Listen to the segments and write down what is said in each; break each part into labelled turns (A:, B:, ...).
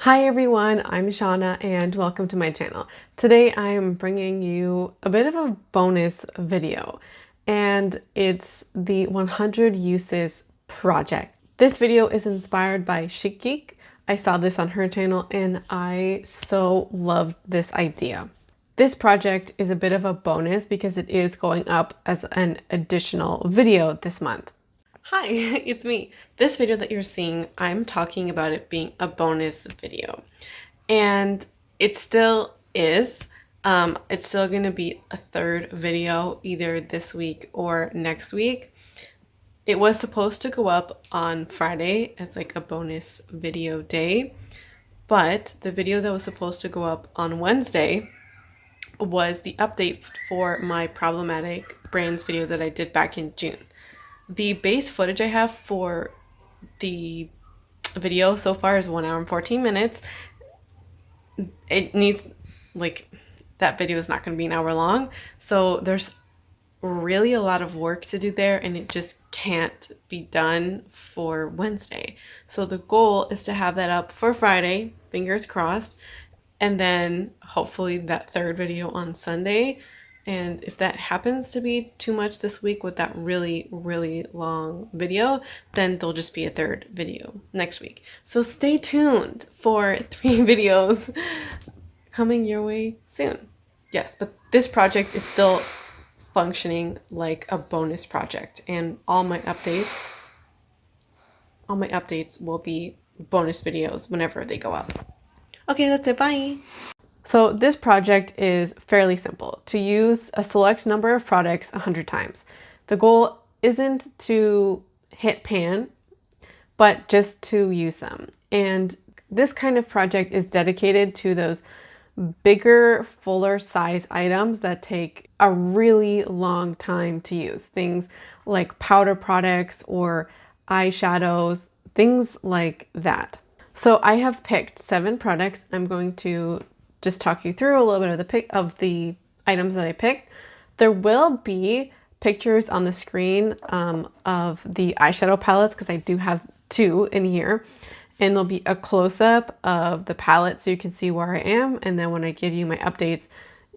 A: Hi everyone, I'm Shauna and welcome to my channel. Today I am bringing you a bit of a bonus video and it's the 100 uses project. This video is inspired by Chic Geek. I saw this on her channel and I so loved this idea. This project is a bit of a bonus because it is going up as an additional video this month. Hi, it's me. This video that you're seeing, I'm talking about it being a bonus video. And it still is. It's still going to be a third video either this week or next week. It was supposed to go up on Friday as like a bonus video day. But the video that was supposed to go up on Wednesday was the update for my problematic brands video that I did back in June. The base footage I have for the video so far is 1 hour and 14 minutes. It needs, like, that video is not going to be an hour long. So there's really a lot of work to do there and it just can't be done for Wednesday. So the goal is to have that up for Friday, fingers crossed, and then hopefully that third video on Sunday. And if that happens to be too much this week with that really, really long video, then there'll just be a third video next week. So stay tuned for 3 videos coming your way soon. Yes, but this project is still functioning like a bonus project, and all my updates will be bonus videos whenever they go up. Okay, that's it. Bye. So this project is fairly simple: to use a select number of products 100 times. The goal isn't to hit pan, but just to use them. And this kind of project is dedicated to those bigger, fuller size items that take a really long time to use. Things like powder products or eyeshadows, things like that. So I have picked 7 products. I'm going to just talk you through a little bit of the items that I picked. There will be pictures on the screen of the eyeshadow palettes because I do have 2 in here. And there'll be a close-up of the palette so you can see where I am. And then when I give you my updates,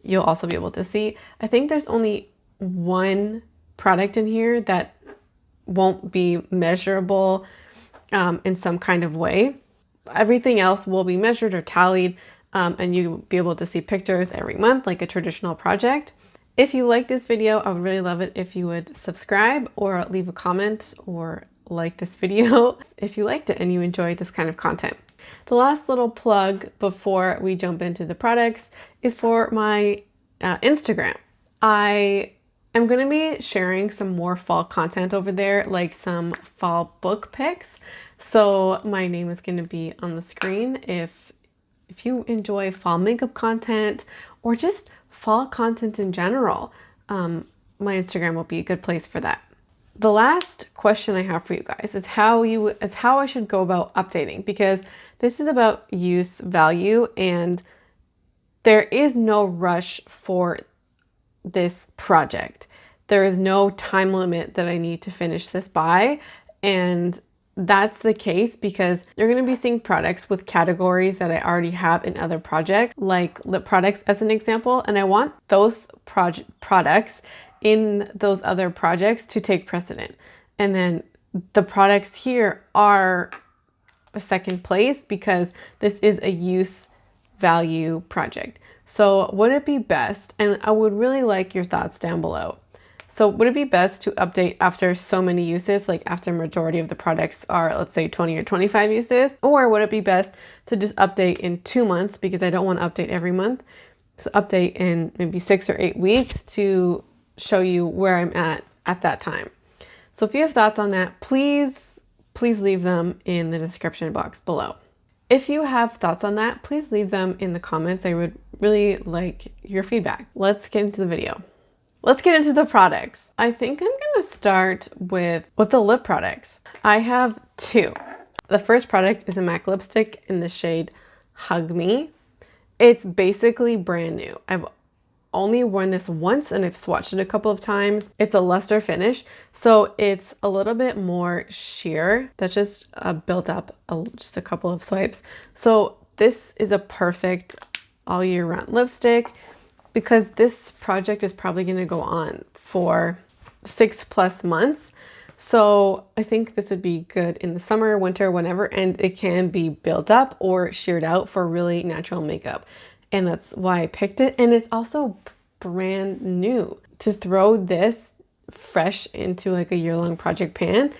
A: you'll also be able to see. I think there's only 1 product in here that won't be measurable in some kind of way. Everything else will be measured or tallied, and you'll be able to see pictures every month like a traditional project. If you like this video, I would really love it if you would subscribe or leave a comment or like this video if you liked it and you enjoyed this kind of content. The last little plug before we jump into the products is for my Instagram. I am going to be sharing some more fall content over there, like some fall book pics. So my name is going to be on the screen if you enjoy fall makeup content or just fall content in general. My Instagram will be a good place for that. The last question I have for you guys is how I should go about updating, because this is about use value and there is no rush for this project. There is no time limit that I need to finish this by, and that's the case because you're going to be seeing products with categories that I already have in other projects, like lip products as an example, and I want those products in those other projects to take precedent. And then the products here are a second place because this is a use value project. So would it be best, and I would really like your thoughts down below. So would it be best to update after so many uses, like after majority of the products are, let's say 20 or 25 uses? Or would it be best to just update in 2 months, because I don't want to update every month. So update in maybe 6 or 8 weeks to show you where I'm at that time. So if you have thoughts on that, please leave them in the description box below. If you have thoughts on that, please leave them in the comments. I would really like your feedback. Let's get into the video. Let's get into the products. I think I'm gonna start with the lip products. I have 2. The first product is a MAC lipstick in the shade Hug Me. It's basically brand new. I've only worn this once and I've swatched it a couple of times. It's a luster finish, so it's a little bit more sheer. That just built up just a couple of swipes. So this is a perfect all year round lipstick because this project is probably going to go on for 6+ months. So I think this would be good in the summer, winter, whenever, and it can be built up or sheared out for really natural makeup. And that's why I picked it. And it's also brand new. To throw this fresh into like a year-long project pan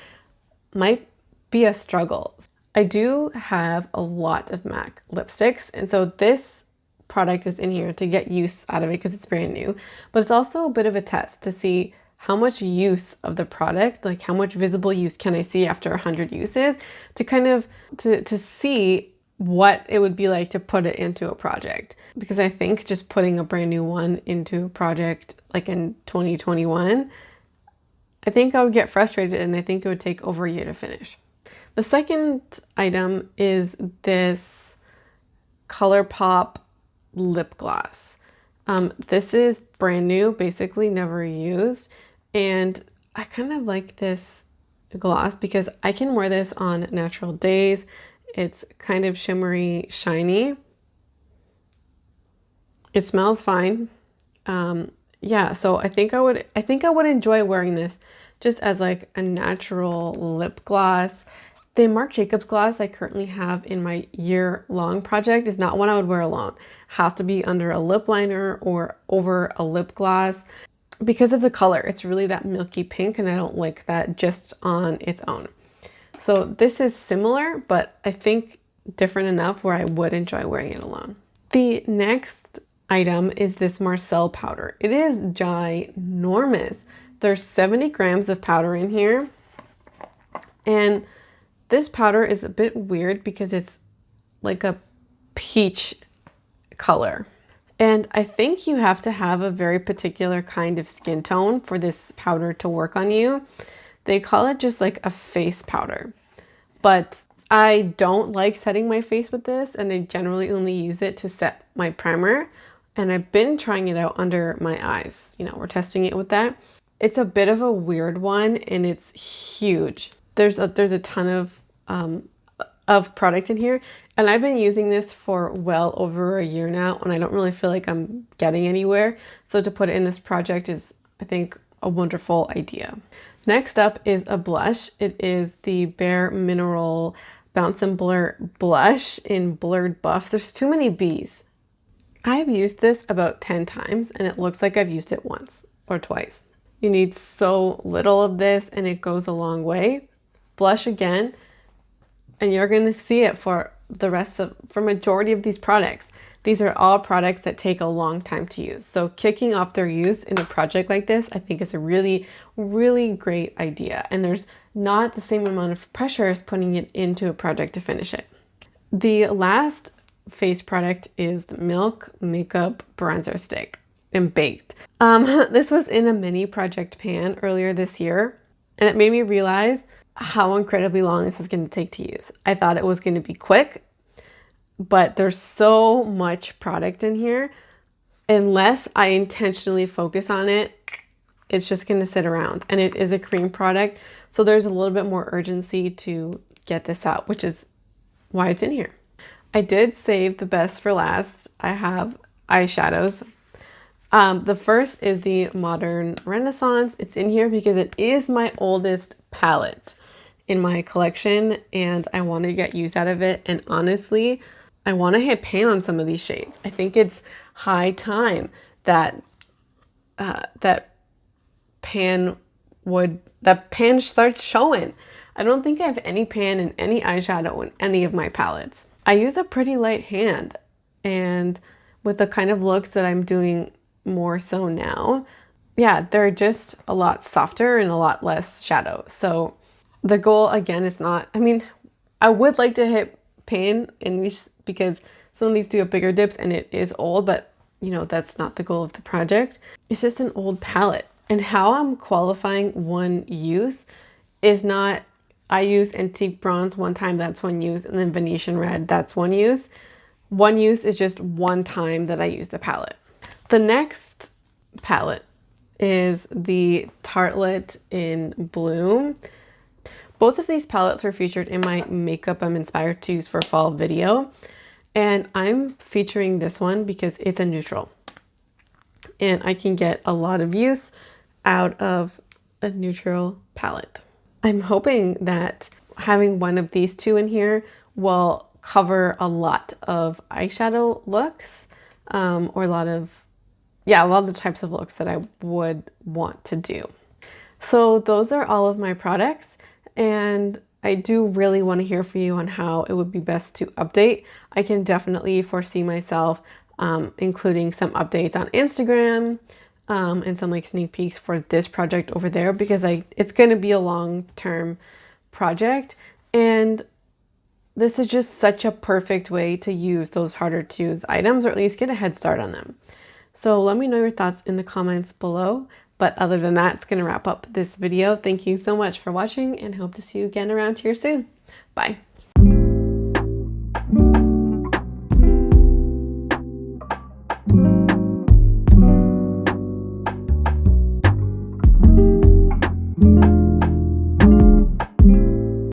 A: might be a struggle. I do have a lot of MAC lipsticks, and so this product is in here to get use out of it because it's brand new, but it's also a bit of a test to see how much use of the product, like how much visible use can I see after 100 uses, to kind of to see what it would be like to put it into a project. Because I think just putting a brand new one into a project like in 2021, I think I would get frustrated and I think it would take over a year to finish. The second item is this Colourpop lip gloss. This is brand new, basically never used. And I kind of like this gloss because I can wear this on natural days. It's kind of shimmery, shiny. It smells fine. Yeah, so I think I would enjoy wearing this just as like a natural lip gloss. The Marc Jacobs gloss I currently have in my year-long project is not one I would wear alone. It has to be under a lip liner or over a lip gloss because of the color. It's really that milky pink and I don't like that just on its own. So this is similar, but I think different enough where I would enjoy wearing it alone. The next item is this Marcelle powder. It is ginormous. There's 70 grams of powder in here. And this powder is a bit weird because it's like a peach color. And I think you have to have a very particular kind of skin tone for this powder to work on you. They call it just like a face powder. But I don't like setting my face with this, and I generally only use it to set my primer. And I've been trying it out under my eyes. You know, we're testing it with that. It's a bit of a weird one and it's huge. There's a ton of product in here, and I've been using this for well over a year now and I don't really feel like I'm getting anywhere. So to put it in this project is, I think, a wonderful idea. Next up is a blush. It is the Bareminerals Bounce and Blur blush in Blurred Buff. There's too many B's. I've used this about 10 times and it looks like I've used it once or twice. You need so little of this and it goes a long way. Blush again, and you're going to see it for majority of these products. These are all products that take a long time to use. So kicking off their use in a project like this, I think is a really, really great idea. And there's not the same amount of pressure as putting it into a project to finish it. The last face product is the Milk Makeup Bronzer Stick in Baked. This was in a mini project pan earlier this year, and it made me realize how incredibly long this is going to take to use. I thought it was going to be quick, but there's so much product in here. Unless I intentionally focus on it, it's just going to sit around, and it is a cream product. So there's a little bit more urgency to get this out, which is why it's in here. I did save the best for last. I have eyeshadows. The first is the Modern Renaissance. It's in here because it is my oldest palette in my collection and I want to get use out of it. And honestly, I want to hit pan on some of these shades. I think it's high time that pan starts showing. I don't think I have any pan in any eyeshadow in any of my palettes. I use a pretty light hand, and with the kind of looks that I'm doing more so now, yeah, they're just a lot softer and a lot less shadow. So the goal again is not, I mean, I would like to hit pan in these because some of these do have bigger dips and it is old, but you know, that's not the goal of the project. It's just an old palette. And how I'm qualifying one use is not, I use Antique Bronze one time, that's one use, and then Venetian Red, that's one use. One use is just one time that I use the palette. The next palette is the Tartelette in Bloom. Both of these palettes were featured in my Makeup I'm Inspired to Use for Fall video. And I'm featuring this one because it's a neutral. And I can get a lot of use out of a neutral palette. I'm hoping that having one of these two in here will cover a lot of eyeshadow looks, or a lot of the types of looks that I would want to do. So those are all of my products, and I do really want to hear from you on how it would be best to update. I can definitely foresee myself including some updates on Instagram, and some like sneak peeks for this project over there, because it's going to be a long-term project, and this is just such a perfect way to use those harder to use items, or at least get a head start on them. So let me know your thoughts in the comments below. But other than that, it's going to wrap up this video. Thank you so much for watching, and hope to see you again around here soon. Bye.